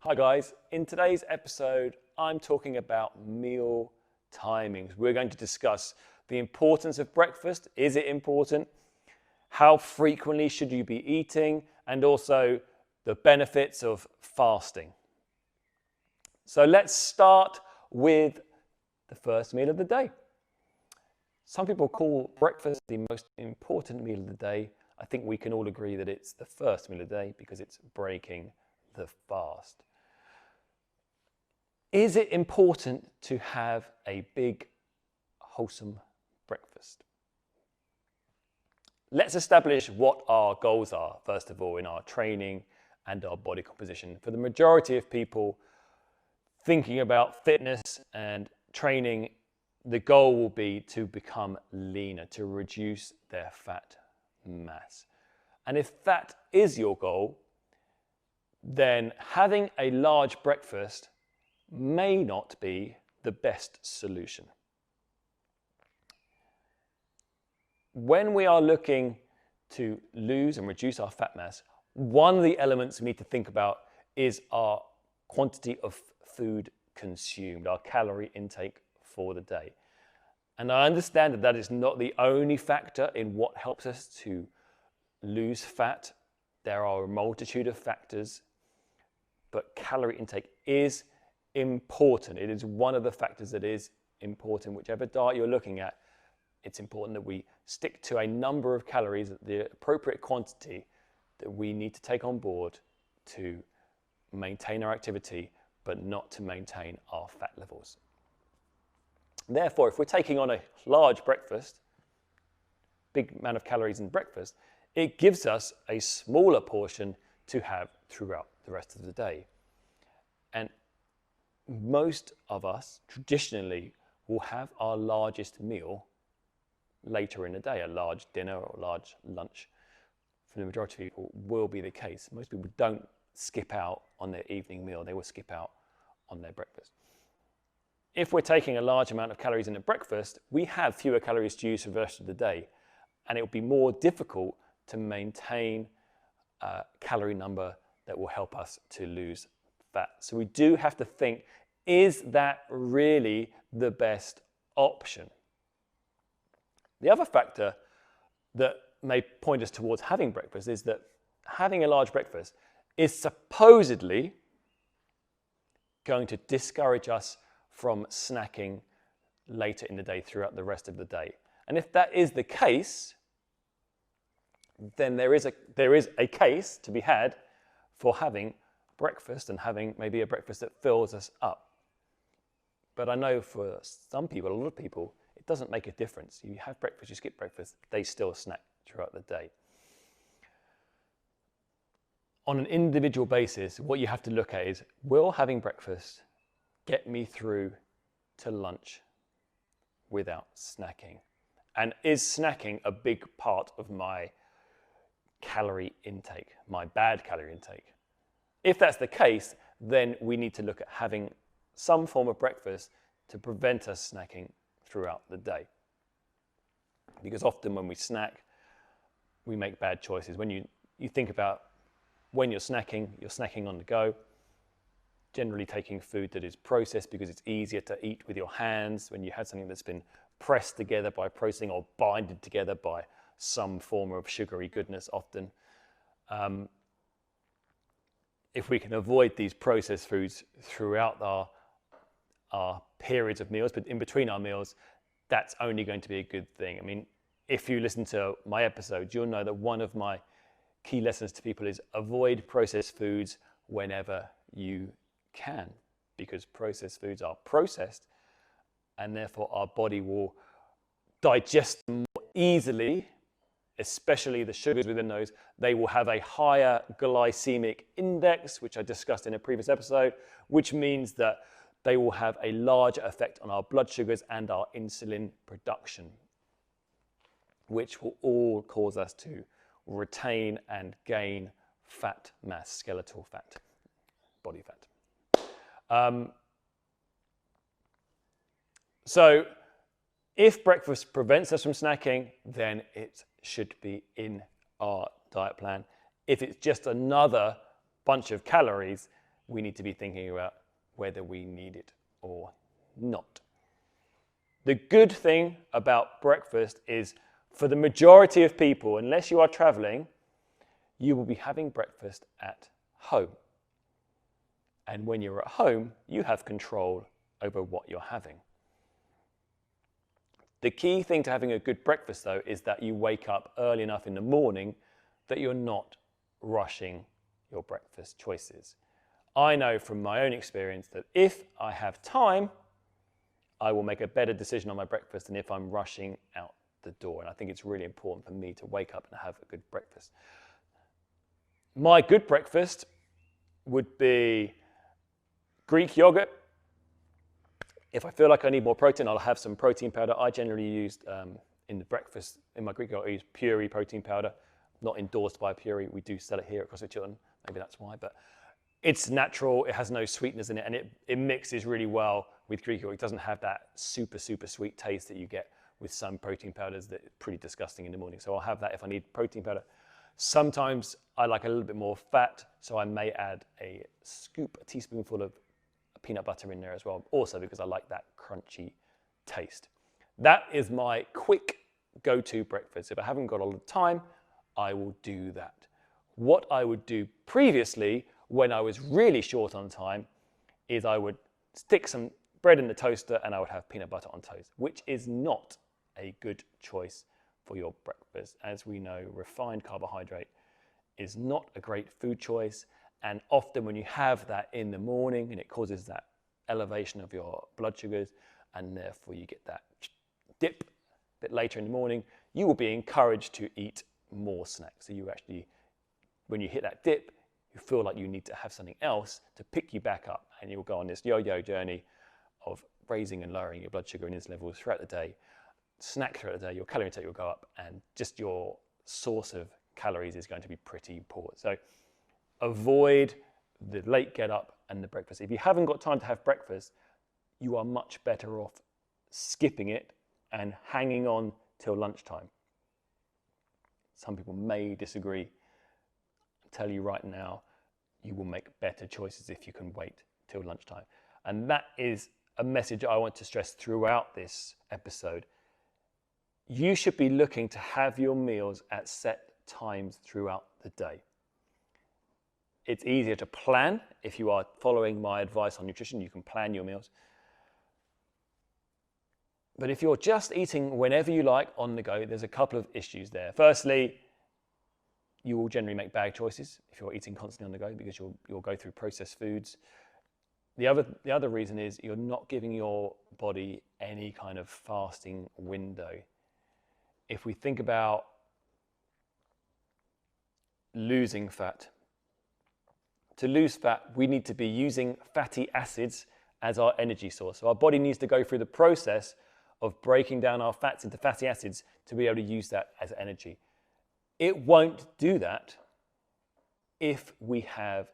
Hi guys, in today's episode, I'm talking about meal timings. We're going to discuss the importance of breakfast. Is it important? How frequently should you be eating? And also the benefits of fasting. So let's start with the first meal of the day. Some people call breakfast the most important meal of the day. I think we can all agree that it's the first meal of the day because it's breaking the fast. Is it important to have a big, wholesome breakfast? Let's establish what our goals are, first of all, in our training and our body composition. For the majority of people thinking about fitness and training, the goal will be to become leaner, to reduce their fat mass. And if that is your goal, then having a large breakfast may not be the best solution. When we are looking to lose and reduce our fat mass, one of the elements we need to think about is our quantity of food consumed, our calorie intake for the day. And I understand that that is not the only factor in what helps us to lose fat. There are a multitude of factors, but calorie intake is important. It is one of the factors that is important. Whichever diet you're looking at, it's important that we stick to a number of calories, the appropriate quantity that we need to take on board to maintain our activity, but not to maintain our fat levels. Therefore, if we're taking on a large breakfast, big amount of calories in breakfast, it gives us a smaller portion to have throughout the rest of the day. And most of us traditionally will have our largest meal later in the day, a large dinner or large lunch. For the majority of people will be the case. Most people don't skip out on their evening meal, they will skip out on their breakfast. If we're taking a large amount of calories in at breakfast, we have fewer calories to use for the rest of the day, and it will be more difficult to maintain a calorie number that will help us to lose fat. So we do have to think, is that really the best option? The other factor that may point us towards having breakfast is that having a large breakfast is supposedly going to discourage us from snacking later in the day throughout the rest of the day. And if that is the case, then there is a case to be had for having breakfast and having maybe a breakfast that fills us up. But I know for some people, a lot of people, it doesn't make a difference. You have breakfast, you skip breakfast, they still snack throughout the day. On an individual basis, what you have to look at is, will having breakfast get me through to lunch without snacking? And is snacking a big part of my calorie intake, my bad calorie intake? If that's the case, then we need to look at having some form of breakfast to prevent us snacking throughout the day. Because often when we snack, we make bad choices. When you think about when you're snacking on the go, generally taking food that is processed because it's easier to eat with your hands when you had something that's been pressed together by processing or binded together by some form of sugary goodness often. If we can avoid these processed foods throughout our periods of meals, but in between our meals, that's only going to be a good thing. I mean, if you listen to my episodes, you'll know that one of my key lessons to people is avoid processed foods whenever you can, because processed foods are processed and therefore our body will digest them more easily, especially the sugars within those. They will have a higher glycemic index, which I discussed in a previous episode, which means that they will have a larger effect on our blood sugars and our insulin production, which will all cause us to retain and gain fat mass, skeletal fat, body fat. So if breakfast prevents us from snacking, then it should be in our diet plan. If it's just another bunch of calories, we need to be thinking about whether we need it or not. The good thing about breakfast is, for the majority of people, unless you are traveling, you will be having breakfast at home. And when you're at home, you have control over what you're having. The key thing to having a good breakfast, though, is that you wake up early enough in the morning that you're not rushing your breakfast choices. I know from my own experience that if I have time, I will make a better decision on my breakfast than if I'm rushing out the door. And I think it's really important for me to wake up and have a good breakfast. My good breakfast would be Greek yogurt. If I feel like I need more protein, I'll have some protein powder. I generally use in the breakfast, in my Greek yogurt, I use Puree protein powder. Not endorsed by Puree. We do sell it here at CrossFit Chiltern. Maybe that's why, but it's natural. It has no sweeteners in it, and it mixes really well with Greek yogurt. It doesn't have that super sweet taste that you get with some protein powders that are pretty disgusting in the morning. So I'll have that if I need protein powder. Sometimes I like a little bit more fat, so I may add a teaspoonful of peanut butter in there as well, also because I like that crunchy taste. That is my quick go-to breakfast. If I haven't got a lot of time, I will do that. What I would do previously, when I was really short on time, is I would stick some bread in the toaster and I would have peanut butter on toast, which is not a good choice for your breakfast. As we know, refined carbohydrate is not a great food choice, and often when you have that in the morning, and it causes that elevation of your blood sugars, and therefore you get that dip a bit later in the morning, you will be encouraged to eat more snacks. So you actually, when you hit that dip, you feel like you need to have something else to pick you back up, and you'll go on this yo-yo journey of raising and lowering your blood sugar and insulin levels throughout the day. Snack throughout the day, your calorie intake will go up, and just your source of calories is going to be pretty poor. So avoid the late get up and the breakfast. If you haven't got time to have breakfast, you are much better off skipping it and hanging on till lunchtime. Some people may disagree. I'll tell you right now, you will make better choices if you can wait till lunchtime. And that is a message I want to stress throughout this episode. You should be looking to have your meals at set times throughout the day. It's easier to plan. If you are following my advice on nutrition, you can plan your meals. But if you're just eating whenever you like on the go, there's a couple of issues there. Firstly, you will generally make bad choices if you're eating constantly on the go, because you'll go through processed foods. The other reason is you're not giving your body any kind of fasting window. If we think about losing fat, to lose fat, we need to be using fatty acids as our energy source. So our body needs to go through the process of breaking down our fats into fatty acids to be able to use that as energy. It won't do that if we have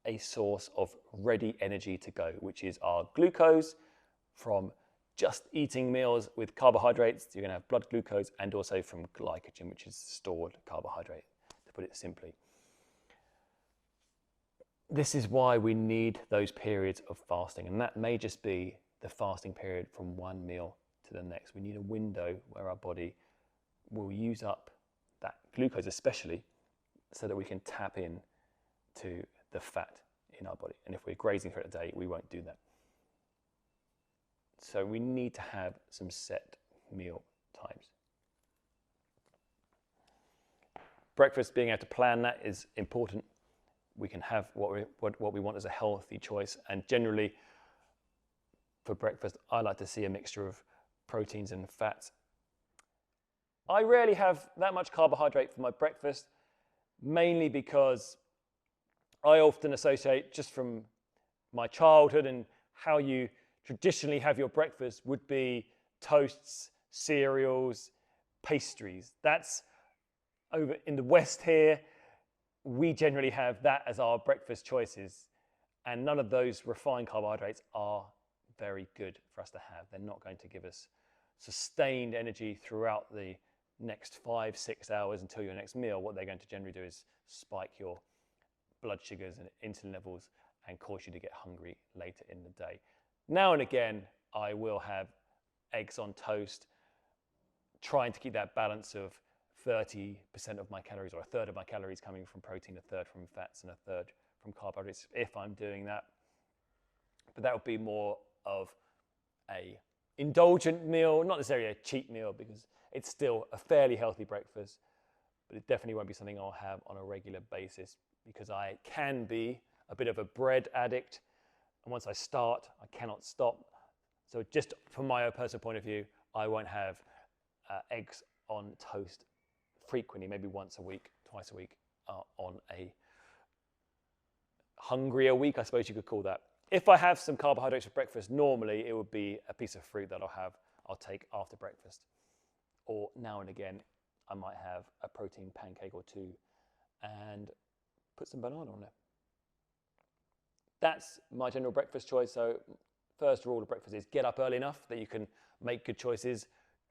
a source of ready energy to go, which is our glucose from just eating meals with carbohydrates. You're going to have blood glucose, and also from glycogen, which is stored carbohydrate, to put it simply. This is why we need those periods of fasting, and that may just be the fasting period from one meal to the next. We need a window where our body will use up that glucose, especially, so that we can tap in to the fat in our body. And if we're grazing throughout the day, we won't do that. So we need to have some set meal times. Breakfast, being able to plan that is important. We can have what we want as a healthy choice. And generally, for breakfast, I like to see a mixture of proteins and fats. I rarely have that much carbohydrate for my breakfast, mainly because I often associate, just from my childhood and how you traditionally have your breakfast, would be toasts, cereals, pastries. That's over in the West here. We generally have that as our breakfast choices, and none of those refined carbohydrates are very good for us to have. They're not going to give us sustained energy throughout the next 5-6 hours until your next meal. What they're going to generally do is spike your blood sugars and insulin levels and cause you to get hungry later in the day. Now and again, I will have eggs on toast, trying to keep that balance of 30% of my calories, or a third of my calories coming from protein, a third from fats, and a third from carbohydrates, if I'm doing that. But that would be more of a indulgent meal, not necessarily a cheat meal, because it's still a fairly healthy breakfast, but it definitely won't be something I'll have on a regular basis, because I can be a bit of a bread addict, and once I start, I cannot stop. So just from my own personal point of view, I won't have eggs on toast frequently, maybe once a week, twice a week, on a hungrier week, I suppose you could call that. If I have some carbohydrates for breakfast, normally it would be a piece of fruit that I'll take after breakfast. Or now and again, I might have a protein pancake or two and put some banana on it. That's my general breakfast choice. So first rule of breakfast is get up early enough that you can make good choices.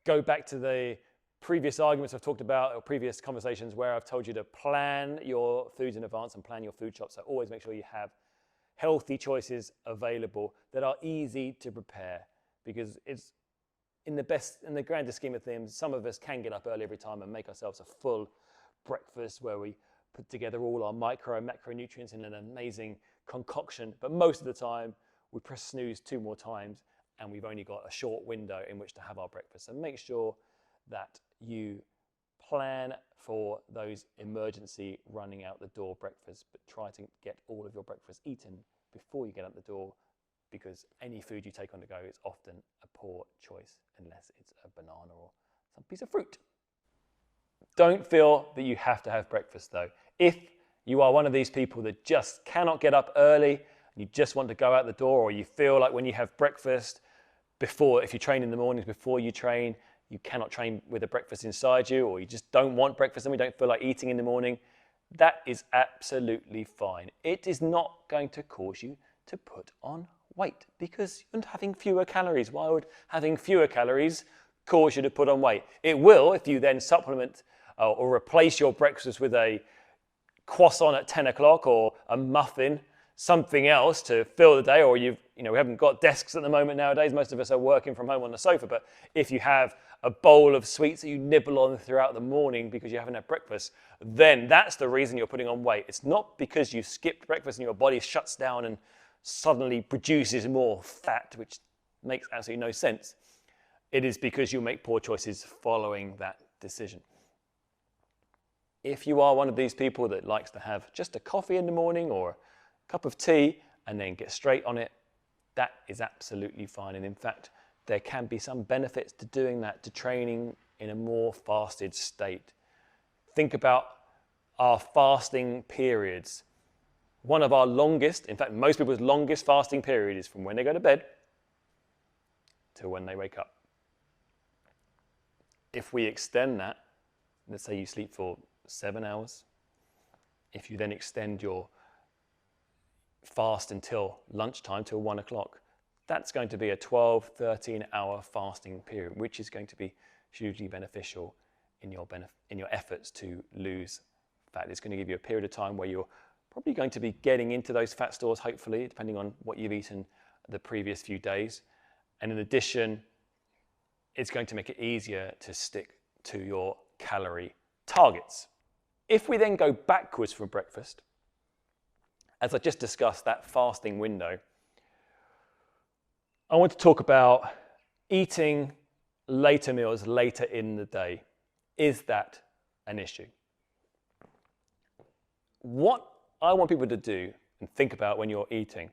Go back to the previous arguments I've talked about, or previous conversations where I've told you to plan your foods in advance and plan your food shop. So always make sure you have healthy choices available that are easy to prepare, because it's in the grandest scheme of things, some of us can get up early every time and make ourselves a full breakfast where we put together all our micro and macronutrients in an amazing concoction. But most of the time we press snooze 2 more times and we've only got a short window in which to have our breakfast. So make sure that you plan for those emergency running out the door breakfasts, but try to get all of your breakfast eaten before you get out the door, because any food you take on the go is often a poor choice unless it's a banana or some piece of fruit. Don't feel that you have to have breakfast though. If you are one of these people that just cannot get up early, and you just want to go out the door, or you feel like when you have breakfast before, if you train in the mornings before you train, you cannot train with a breakfast inside you, or you just don't want breakfast and we don't feel like eating in the morning, that is absolutely fine. It is not going to cause you to put on weight because you're having fewer calories. Why would having fewer calories cause you to put on weight? It will if you then supplement or replace your breakfast with a croissant at 10 o'clock or a muffin, something else to fill the day, or we haven't got desks at the moment nowadays. Most of us are working from home on the sofa, but if you have a bowl of sweets that you nibble on throughout the morning because you haven't had breakfast, then that's the reason you're putting on weight. It's not because you skipped breakfast and your body shuts down and suddenly produces more fat, which makes absolutely no sense. It is because you make poor choices following that decision. If you are one of these people that likes to have just a coffee in the morning or a cup of tea and then get straight on it, that is absolutely fine. And in fact, there can be some benefits to doing that, to training in a more fasted state. Think about our fasting periods. One of our longest, in fact, most people's longest fasting period is from when they go to bed to when they wake up. If we extend that, let's say you sleep for 7 hours, if you then extend your fast until lunchtime, till 1 o'clock, that's going to be a 12, 13-hour fasting period, which is going to be hugely beneficial in your efforts to lose fat. It's going to give you a period of time where you're probably going to be getting into those fat stores, hopefully, depending on what you've eaten the previous few days. And in addition, it's going to make it easier to stick to your calorie targets. If we then go backwards from breakfast, as I just discussed, that fasting window, I want to talk about eating later meals later in the day. Is that an issue? What I want people to do and think about when you're eating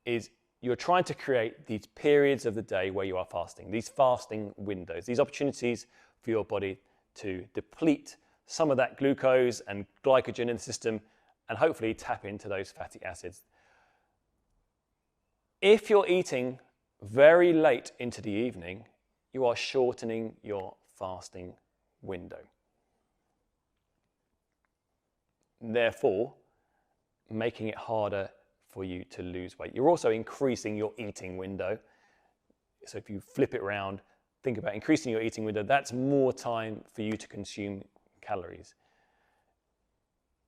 is you're trying to create these periods of the day where you are fasting, these fasting windows, these opportunities for your body to deplete some of that glucose and glycogen in the system and hopefully tap into those fatty acids. If you're eating very late into the evening, you are shortening your fasting window. Therefore, making it harder for you to lose weight. You're also increasing your eating window. So if you flip it around, think about increasing your eating window. That's more time for you to consume calories.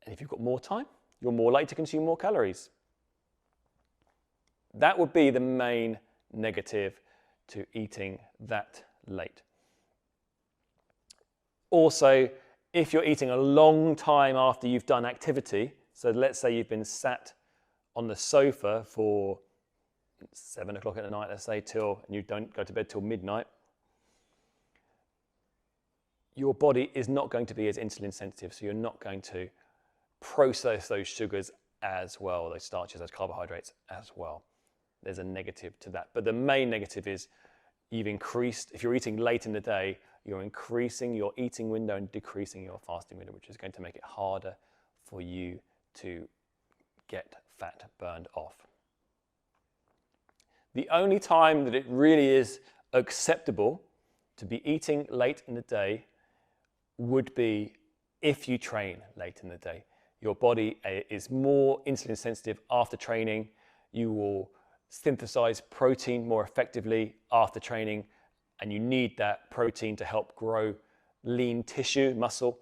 And if you've got more time, you're more likely to consume more calories. That would be the main negative to eating that late. Also, if you're eating a long time after you've done activity, so let's say you've been sat on the sofa for 7 o'clock at night, let's say, and you don't go to bed till midnight, your body is not going to be as insulin sensitive, so you're not going to process those sugars as well, those starches, those carbohydrates as well. There's a negative to that. But the main negative is you've increased, if you're eating late in the day, you're increasing your eating window and decreasing your fasting window, which is going to make it harder for you to get fat burned off. The only time that it really is acceptable to be eating late in the day would be if you train late in the day. Your body is more insulin sensitive after training. You will synthesize protein more effectively after training, and you need that protein to help grow lean tissue, muscle.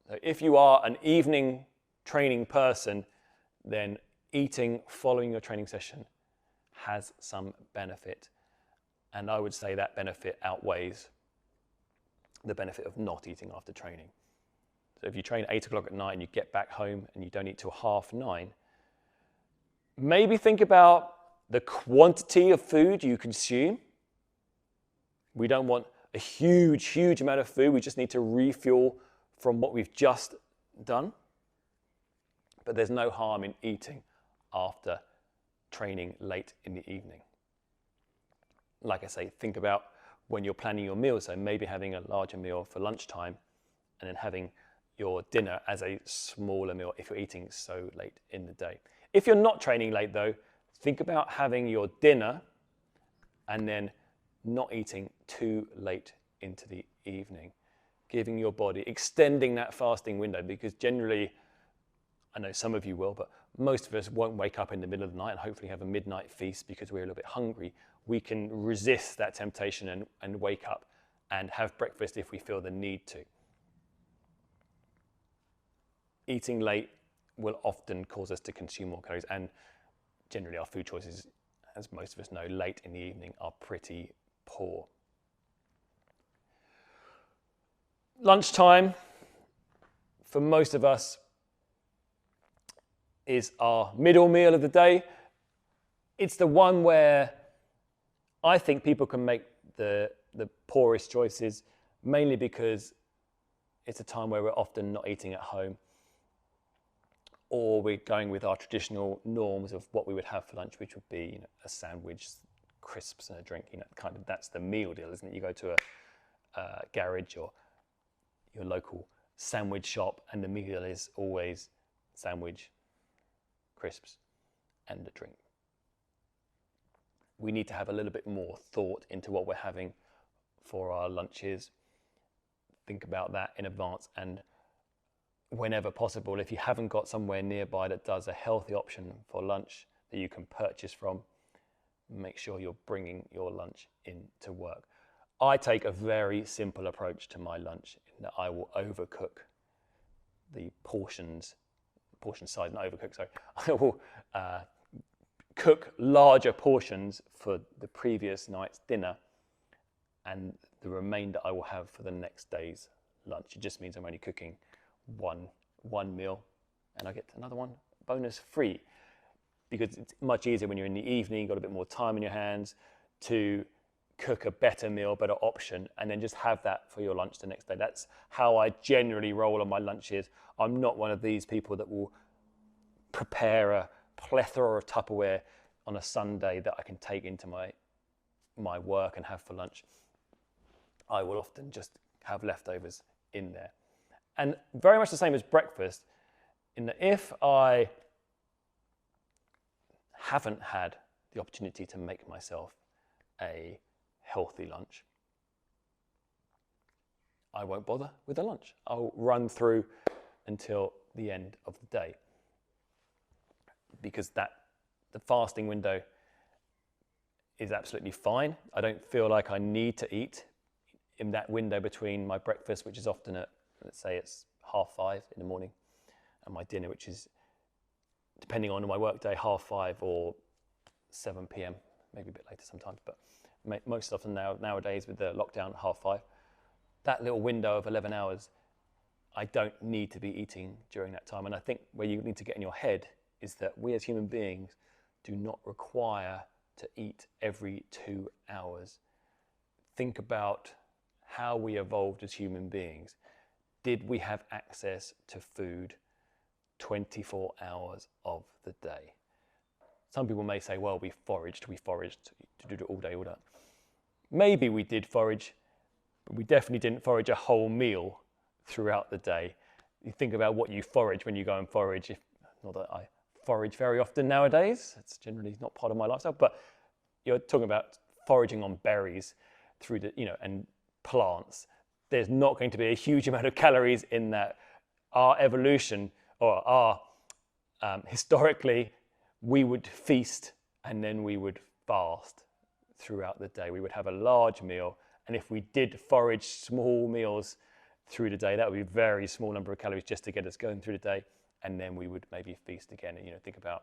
So if you are an evening training person, then eating following your training session has some benefit. And I would say that benefit outweighs the benefit of not eating after training. So if you train 8 o'clock at night and you get back home and you don't eat till 9:30, maybe think about the quantity of food you consume. We don't want a huge amount of food. We just need to refuel from what we've just done. But there's no harm in eating after training late in the evening. Like I say, think about when you're planning your meals. So maybe having a larger meal for lunchtime and then having your dinner as a smaller meal if you're eating so late in the day. If you're not training late though, think about having your dinner and then not eating too late into the evening. Giving your body, extending that fasting window, because generally, I know some of you will, but most of us won't wake up in the middle of the night and hopefully have a midnight feast because we're a little bit hungry. We can resist that temptation and wake up and have breakfast if we feel the need to. Eating late will often cause us to consume more calories, and generally our food choices, as most of us know, late in the evening are pretty poor. Lunchtime, for most of us, is our middle meal of the day. It's the one where I think people can make the poorest choices, mainly because it's a time where we're often not eating at home, or we're going with our traditional norms of what we would have for lunch, which would be a sandwich, crisps and a drink. That's the meal deal, isn't it? You go to a garage or your local sandwich shop and the meal is always sandwich, crisps and a drink. We need to have a little bit more thought into what we're having for our lunches. Think about that in advance, and whenever possible, if you haven't got somewhere nearby that does a healthy option for lunch that you can purchase from, make sure you're bringing your lunch into work. I take a very simple approach to my lunch in that I will overcook the portion size, not overcook, sorry. I will cook larger portions for the previous night's dinner, and the remainder I will have for the next day's lunch. It just means I'm only cooking one meal, and I get another one bonus free, because it's much easier when you're in the evening, you've got a bit more time in your hands to cook a better meal, better option, and then just have that for your lunch the next day. That's how I generally roll on my lunches. I'm not one of these people that will prepare a plethora of Tupperware on a Sunday that I can take into my work and have for lunch. I will often just have leftovers in there. And very much the same as breakfast, in that if I haven't had the opportunity to make myself a healthy lunch, I won't bother with the lunch. I'll run through until the end of the day, because the fasting window is absolutely fine. I don't feel like I need to eat in that window between my breakfast, which is often at, let's say it's 5:30 in the morning, and my dinner, which is depending on my work day, 5:30 or 7 p.m, maybe a bit later sometimes, but most often nowadays with the lockdown, 5:30. That little window of 11 hours, I don't need to be eating during that time. And I think where you need to get in your head is that we as human beings do not require to eat every 2 hours. Think about how we evolved as human beings. Did we have access to food 24 hours of the day? Some people may say, well, we foraged to do it all day. Maybe we did forage, but we definitely didn't forage a whole meal throughout the day. You think about what you forage when you go and forage. Not that I forage very often nowadays, it's generally not part of my lifestyle, but you're talking about foraging on berries through the, and plants. There's not going to be a huge amount of calories in that. Our evolution, or our historically, we would feast and then we would fast throughout the day. We would have a large meal, and if we did forage small meals through the day, that would be a very small number of calories just to get us going through the day, and then we would maybe feast again. And think about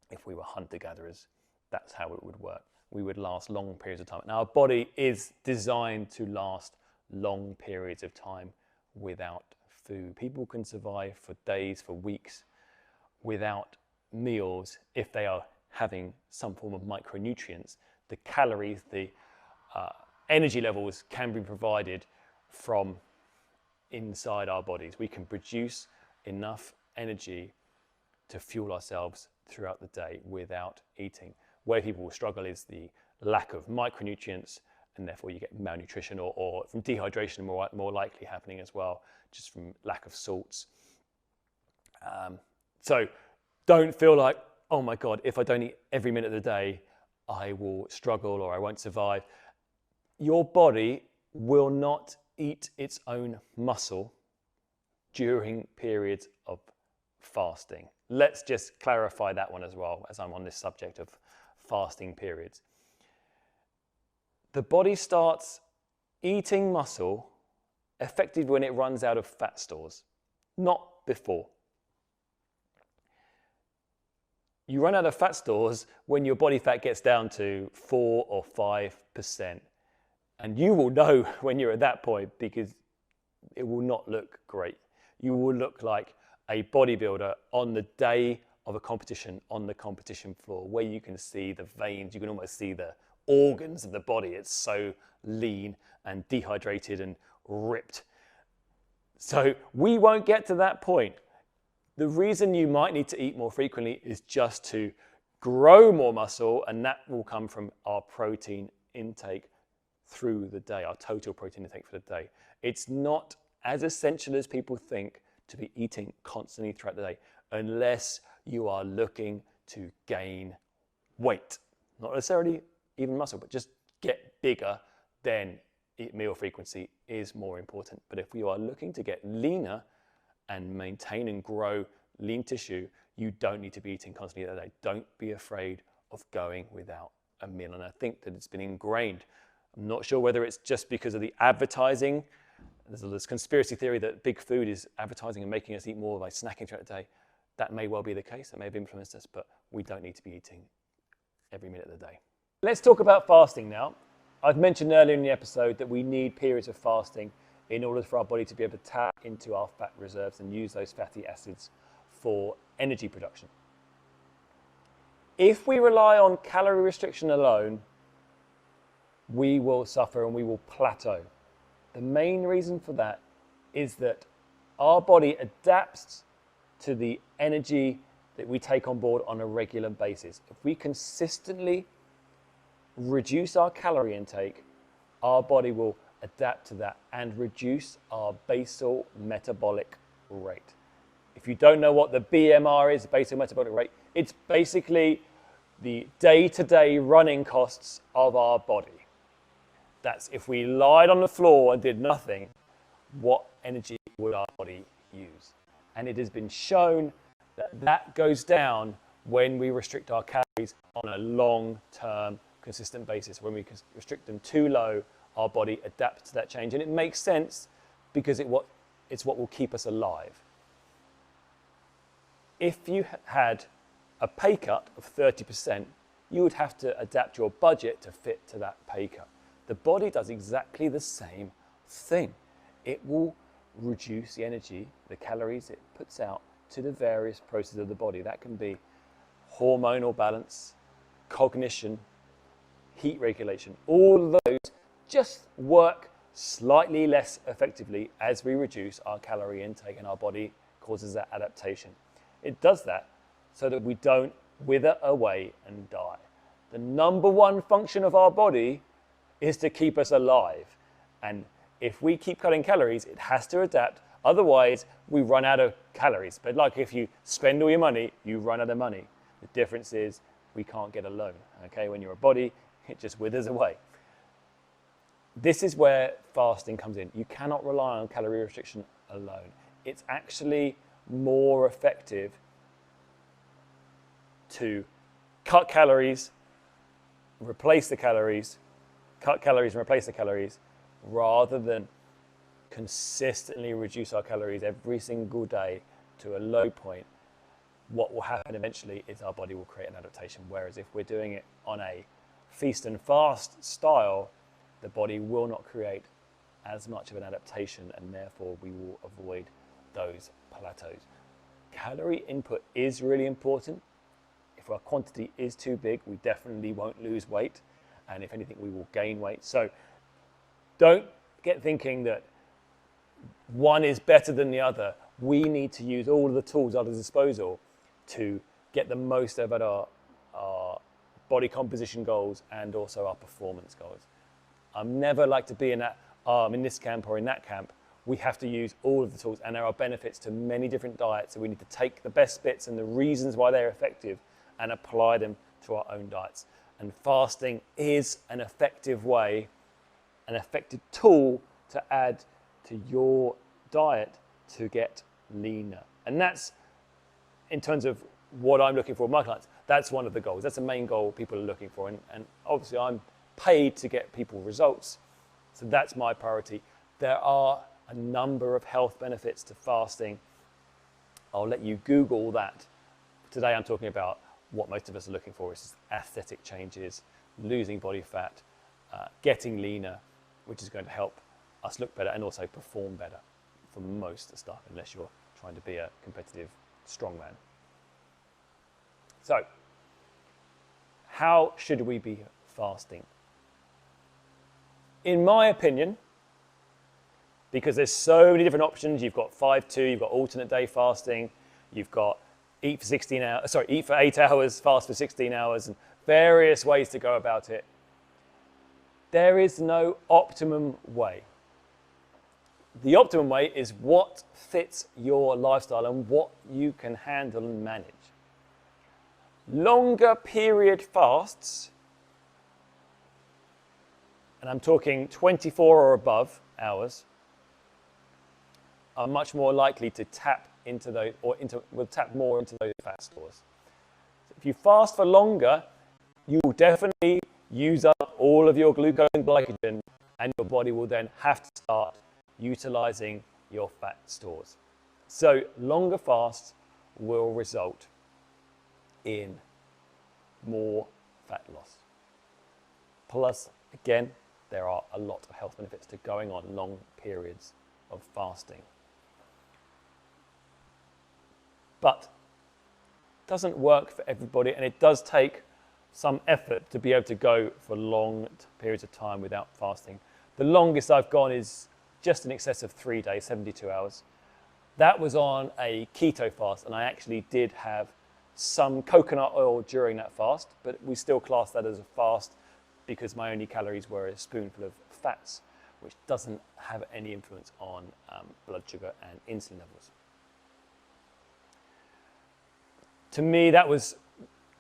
if we were hunter-gatherers, that's how it would work. We would last long periods of time. Now, our body is designed to last long periods of time without food. People can survive for days, for weeks, without meals if they are having some form of micronutrients. The calories, the energy levels can be provided from inside our bodies. We can produce enough energy to fuel ourselves throughout the day without eating. Where people will struggle is the lack of micronutrients, and therefore you get malnutrition or from dehydration more likely happening as well, just from lack of salts. So don't feel like, oh my God, if I don't eat every minute of the day, I will struggle or I won't survive. Your body will not eat its own muscle during periods of fasting. Let's just clarify that one as well, as I'm on this subject of fasting periods. The body starts eating muscle effectively when it runs out of fat stores, not before. You run out of fat stores when your body fat gets down to 4 or 5%. And you will know when you're at that point, because it will not look great. You will look like a bodybuilder on the day of a competition on the competition floor, where you can see the veins, you can almost see the organs of the body. It's so lean and dehydrated and ripped. So we won't get to that point. The reason you might need to eat more frequently is just to grow more muscle, and that will come from our protein intake through the day, our total protein intake for the day. It's not as essential as people think to be eating constantly throughout the day, unless you are looking to gain weight. Not necessarily even muscle, but just get bigger, then meal frequency is more important. But if you are looking to get leaner and maintain and grow lean tissue, you don't need to be eating constantly that day. Don't be afraid of going without a meal. And I think that it's been ingrained. I'm not sure whether it's just because of the advertising. There's this conspiracy theory that big food is advertising and making us eat more by snacking throughout the day. That may well be the case. That may have influenced us, but we don't need to be eating every minute of the day. Let's talk about fasting now. I've mentioned earlier in the episode that we need periods of fasting in order for our body to be able to tap into our fat reserves and use those fatty acids for energy production. If we rely on calorie restriction alone, we will suffer and we will plateau. The main reason for that is that our body adapts to the energy that we take on board on a regular basis. If we consistently reduce our calorie intake, our body will adapt to that and reduce our basal metabolic rate. If you don't know what the BMR is, basal metabolic rate, it's basically the day-to-day running costs of our body. That's if we lied on the floor and did nothing, what energy would our body use? And it has been shown that that goes down when we restrict our calories on a long-term, consistent basis. When we restrict them too low, our body adapts to that change. And it makes sense because it's what will keep us alive. If you had a pay cut of 30%, you would have to adapt your budget to fit to that pay cut. The body does exactly the same thing. It will reduce the energy, the calories it puts out to the various processes of the body. That can be hormonal balance, cognition, heat regulation. All of those just work slightly less effectively as we reduce our calorie intake, and our body causes that adaptation. It does that so that we don't wither away and die. The number one function of our body is to keep us alive. And if we keep cutting calories, it has to adapt. Otherwise, we run out of calories. But like if you spend all your money, you run out of money. The difference is we can't get a loan. Okay, when you're a body, it just withers away. This is where fasting comes in. You cannot rely on calorie restriction alone. It's actually more effective to cut calories, replace the calories, cut calories and replace the calories, rather than consistently reduce our calories every single day to a low point. What will happen eventually is our body will create an adaptation. Whereas if we're doing it on a feast and fast style, the body will not create as much of an adaptation, and therefore we will avoid those plateaus. Calorie input is really important. If our quantity is too big, we definitely won't lose weight. And if anything, we will gain weight. So don't get thinking that one is better than the other. We need to use all of the tools at our disposal to get the most out of our body composition goals and also our performance goals. I'm never like to be in that, I'm in this camp or in that camp. We have to use all of the tools, and there are benefits to many different diets. So we need to take the best bits and the reasons why they're effective and apply them to our own diets. And fasting is an effective way, an effective tool to add to your diet to get leaner. And that's, in terms of what I'm looking for with my clients, that's one of the goals. That's the main goal people are looking for. And obviously I'm paid to get people results. So that's my priority. There are a number of health benefits to fasting. I'll let you Google that. Today I'm talking about what most of us are looking for, is aesthetic changes, losing body fat, getting leaner, which is going to help us look better and also perform better for most stuff, unless you're trying to be a competitive strongman. So, how should we be fasting? In my opinion, because there's so many different options, you've got 5-2, you've got alternate day fasting, you've got eat for 8 hours, fast for 16 hours, and various ways to go about it. There is no optimum way. The optimum way is what fits your lifestyle and what you can handle and manage. Longer period fasts, and I'm talking 24 or above hours, are much more likely to tap into those, will tap more into those fat stores. So if you fast for longer, you will definitely use up all of your glucose and glycogen, and your body will then have to start utilizing your fat stores. So longer fasts will result in more fat loss. Plus, again, there are a lot of health benefits to going on long periods of fasting. But it doesn't work for everybody, and it does take some effort to be able to go for long periods of time without fasting. The longest I've gone is just in excess of 3 days, 72 hours. That was on a keto fast, and I actually did have some coconut oil during that fast, but we still class that as a fast because my only calories were a spoonful of fats, which doesn't have any influence on blood sugar and insulin levels. To me, that was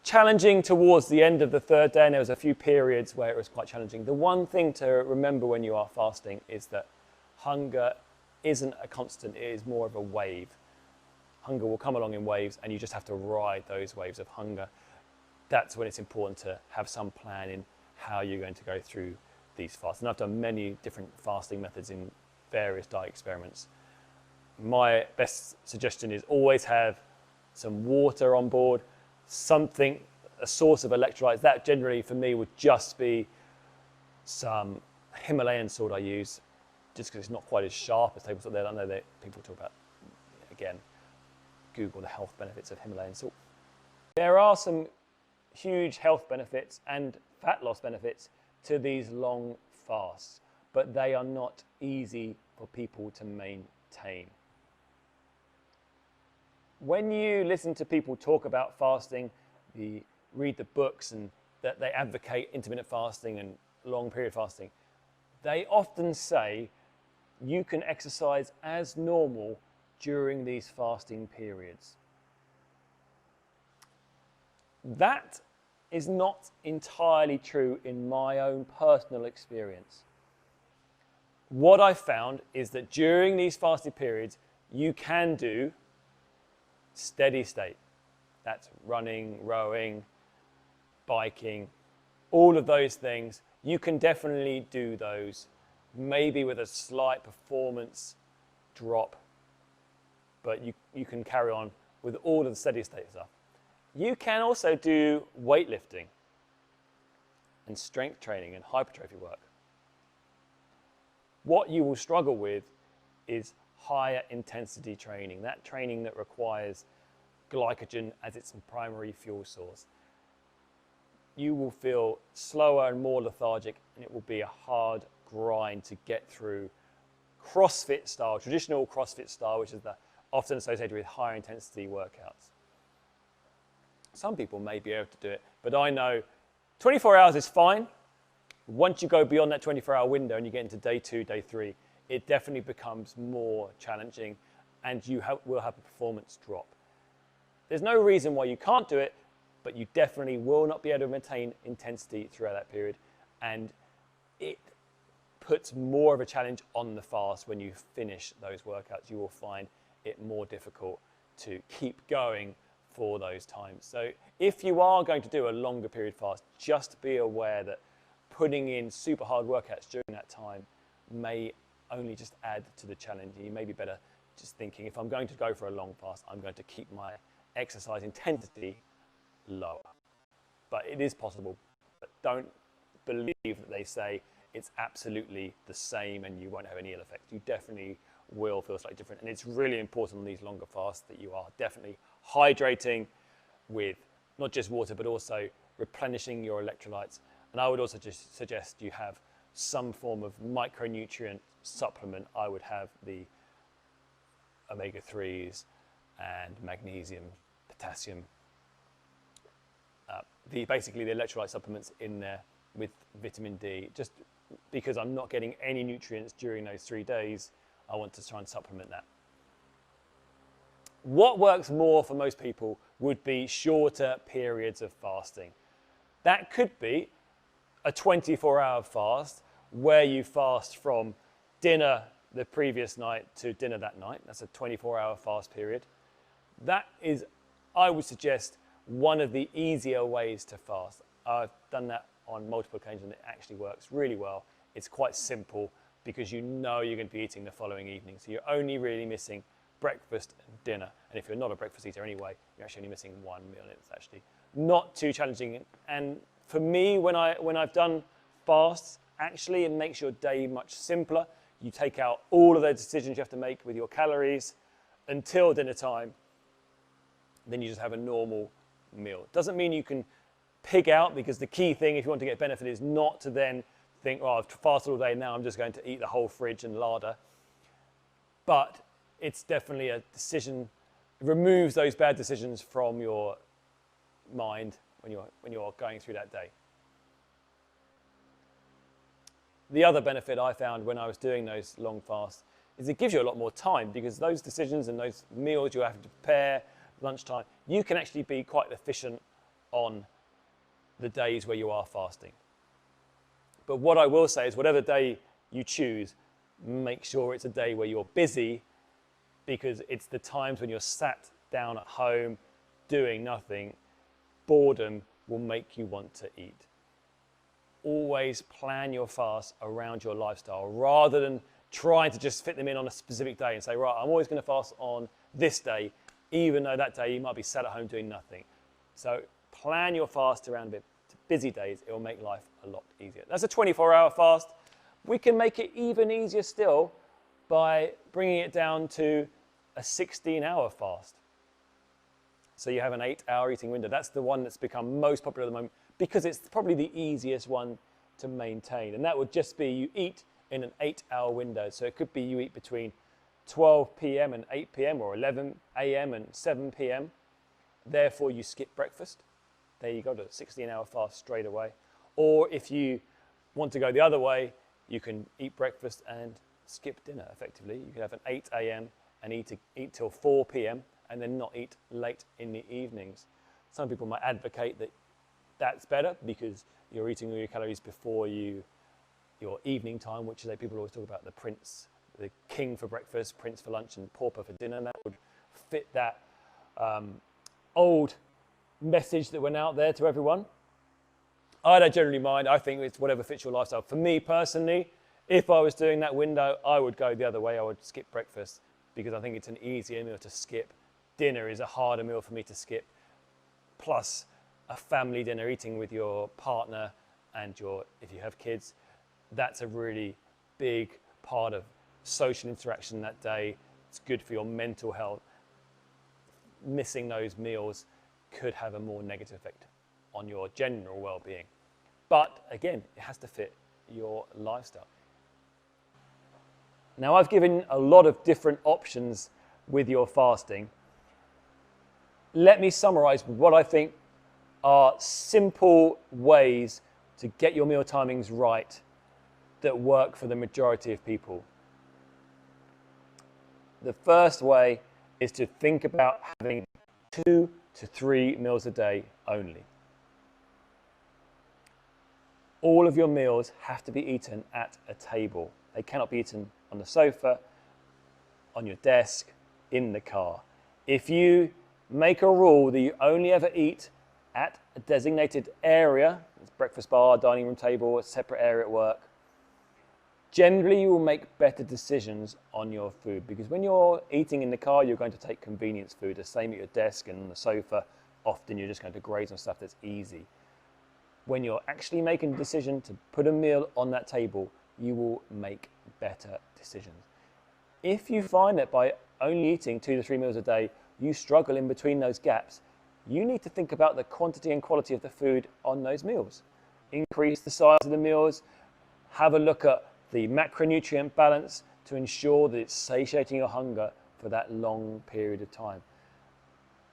challenging towards the end of the third day, and there was a few periods where it was quite challenging. The one thing to remember when you are fasting is that hunger isn't a constant, it is more of a wave. Hunger will come along in waves, and you just have to ride those waves of hunger. That's when it's important to have some plan in how you're going to go through these fasts. And I've done many different fasting methods in various diet experiments. My best suggestion is always have some water on board, something, a source of electrolytes. That generally for me would just be some Himalayan salt I use, just because it's not quite as sharp as table salt. I know that people talk about, again, Google the health benefits of Himalayan salt. There are some huge health benefits and fat loss benefits to these long fasts, but they are not easy for people to maintain. When you listen to people talk about fasting, read the books and that they advocate intermittent fasting and long period fasting, they often say you can exercise as normal during these fasting periods. That is not entirely true in my own personal experience. What I've found is that during these fasting periods, you can do steady state. That's running, rowing, biking, all of those things. You can definitely do those, maybe with a slight performance drop, but you can carry on with all of the steady state stuff. You can also do weightlifting and strength training and hypertrophy work. What you will struggle with is higher intensity training, that training that requires glycogen as its primary fuel source. You will feel slower and more lethargic, and it will be a hard grind to get through CrossFit style, traditional CrossFit style, which is often associated with higher intensity workouts. Some people may be able to do it, but I know 24 hours is fine. Once you go beyond that 24-hour window and you get into day 2, day 3, it definitely becomes more challenging and you will have a performance drop. There's no reason why you can't do it, but you definitely will not be able to maintain intensity throughout that period, and it puts more of a challenge on the fast. When you finish those workouts, you will find it more difficult to keep going for those times. So if you are going to do a longer period fast, just be aware that putting in super hard workouts during that time may only just add to the challenge. You may be better just thinking, if I'm going to go for a long fast, I'm going to keep my exercise intensity lower. But it is possible, but don't believe that they say it's absolutely the same and you won't have any ill effects. You definitely will feel slightly different, and it's really important on these longer fasts that you are definitely hydrating with not just water but also replenishing your electrolytes. And I would also just suggest you have some form of micronutrient supplement. I would have the omega-3s and magnesium, potassium, basically the electrolyte supplements in there with vitamin D. Just because I'm not getting any nutrients during those 3 days, I want to try and supplement that. What works more for most people would be shorter periods of fasting. That could be a 24-hour fast where you fast from dinner the previous night to dinner that night. That's a 24-hour fast period. That is, I would suggest, one of the easier ways to fast. I've done that on multiple occasions and it actually works really well. It's quite simple because you know you're going to be eating the following evening. So you're only really missing breakfast and dinner. And if you're not a breakfast eater anyway, you're actually only missing one meal. It's actually not too challenging. And for me, when I've done fasts, actually it makes your day much simpler. You take out all of those decisions you have to make with your calories until dinner time. Then you just have a normal meal. Doesn't mean you can pig out, because the key thing if you want to get benefit is not to then think, oh, I've fasted all day, now I'm just going to eat the whole fridge and larder. But it's definitely a decision. It removes those bad decisions from your mind when you're going through that day. The other benefit I found when I was doing those long fasts is it gives you a lot more time, because those decisions and those meals you have to prepare, lunchtime, you can actually be quite efficient on the days where you are fasting. But what I will say is whatever day you choose, make sure it's a day where you're busy, because it's the times when you're sat down at home doing nothing, boredom will make you want to eat. Always plan your fast around your lifestyle rather than trying to just fit them in on a specific day and say, right, I'm always going to fast on this day. even though that day you might be sat at home doing nothing. So plan your fast around a bit busy days. It will make life a lot easier. That's a 24-hour fast. We can make it even easier still by bringing it down to a 16-hour fast. So you have an 8-hour eating window. That's the one that's become most popular at the moment because it's probably the easiest one to maintain. And that would just be you eat in an 8-hour window. So it could be you eat between 12 p.m. and 8 p.m. or 11 a.m. and 7 p.m. Therefore, you skip breakfast. There you go, to a 16-hour fast straight away. Or if you want to go the other way, you can eat breakfast and skip dinner effectively. You can have an 8 a.m. and eat till 4 p.m. and then not eat late in the evenings. Some people might advocate that that's better because you're eating all your calories before your evening time, which is people always talk about the king for breakfast, prince for lunch, and pauper for dinner. And that would fit that old message that went out there to everyone. I don't generally mind. I think it's whatever fits your lifestyle. For me personally, if I was doing that window, I would go the other way. I would skip breakfast because I think it's an easier meal to skip. Dinner is a harder meal for me to skip. Plus a family dinner, eating with your partner and if you have kids, that's a really big part of social interaction that day. It's good for your mental health. Missing those meals could have a more negative effect on your general well-being. But again, it has to fit your lifestyle. Now, I've given a lot of different options with your fasting. Let me summarize what I think are simple ways to get your meal timings right that work for the majority of people. The first way is to think about having 2 to 3 meals a day only. All of your meals have to be eaten at a table. They cannot be eaten on the sofa, on your desk, in the car. If you make a rule that you only ever eat at a designated area, it's breakfast bar, dining room table, a separate area at work, generally you will make better decisions on your food, because when you're eating in the car, you're going to take convenience food. The same at your desk and on the sofa, often you're just going to graze on stuff that's easy. When you're actually making the decision to put a meal on that table, you will make better decisions. If you find that by only eating 2 to 3 meals a day, you struggle in between those gaps, you need to think about the quantity and quality of the food on those meals. Increase the size of the meals, have a look at the macronutrient balance to ensure that it's satiating your hunger for that long period of time.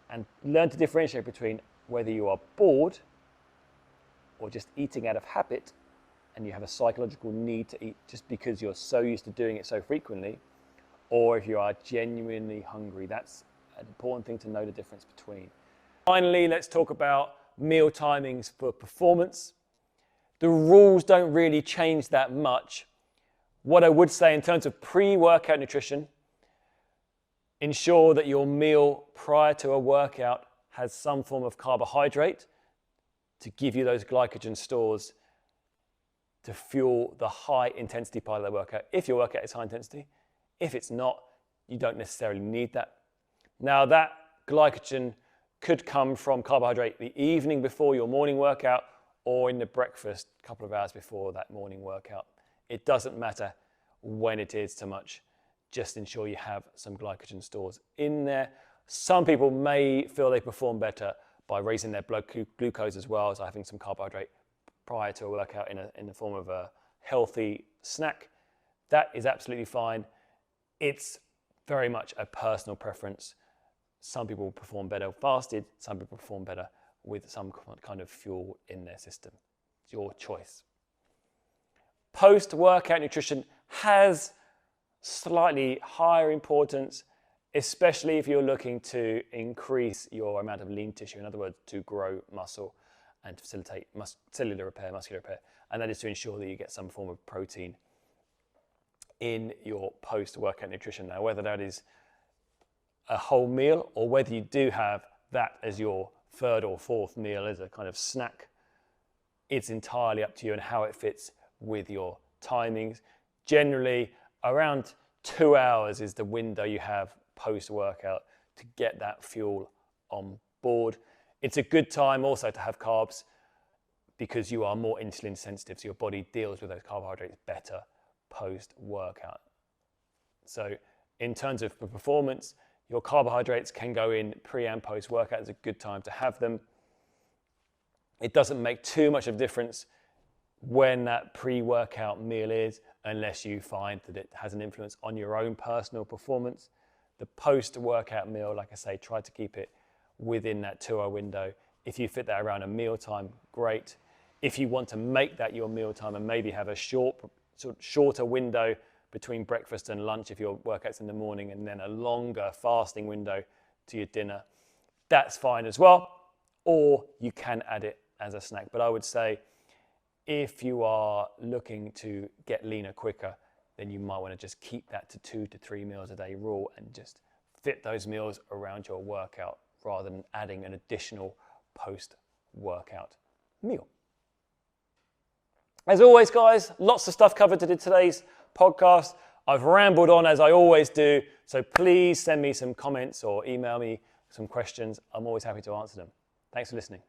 And learn to differentiate between whether you are bored or just eating out of habit and you have a psychological need to eat just because you're so used to doing it so frequently, or if you are genuinely hungry. That's an important thing to know the difference between. Finally, let's talk about meal timings for performance. The rules don't really change that much. What I would say in terms of pre-workout nutrition, ensure that your meal prior to a workout has some form of carbohydrate to give you those glycogen stores to fuel the high intensity part of the workout. If your workout is high intensity, if it's not, you don't necessarily need that. Now, that glycogen could come from carbohydrate the evening before your morning workout or in the breakfast a couple of hours before that morning workout. It doesn't matter when it is so much. Just ensure you have some glycogen stores in there. Some people may feel they perform better by raising their blood glucose as well, so having some carbohydrate prior to a workout in the form of a healthy snack. That is absolutely fine. It's very much a personal preference. Some people perform better fasted, some people perform better with some kind of fuel in their system. It's your choice. Post-workout nutrition has slightly higher importance, especially if you're looking to increase your amount of lean tissue, in other words, to grow muscle and to facilitate cellular repair, muscular repair, and that is to ensure that you get some form of protein in your post-workout nutrition. Now, whether that is a whole meal or whether you do have that as your third or fourth meal as a kind of snack, it's entirely up to you and how it fits with your timings. Generally, around 2 hours is the window you have post-workout to get that fuel on board. It's a good time also to have carbs because you are more insulin sensitive, so your body deals with those carbohydrates better post-workout. So in terms of performance, your carbohydrates can go in pre and post-workout. It's a good time to have them. It doesn't make too much of a difference when that pre-workout meal is, unless you find that it has an influence on your own personal performance. The post-workout meal, like I say, try to keep it within that 2-hour window. If you fit that around a mealtime, great. If you want to make that your mealtime and maybe have a shorter window between breakfast and lunch if your workout's in the morning, and then a longer fasting window to your dinner, that's fine as well. Or you can add it as a snack. But I would say if you are looking to get leaner quicker, then you might want to just keep that to 2 to 3 meals a day raw and just fit those meals around your workout rather than adding an additional post-workout meal. As always, guys, lots of stuff covered in today's podcast. I've rambled on as I always do, so please send me some comments or email me some questions. I'm always happy to answer them. Thanks for listening.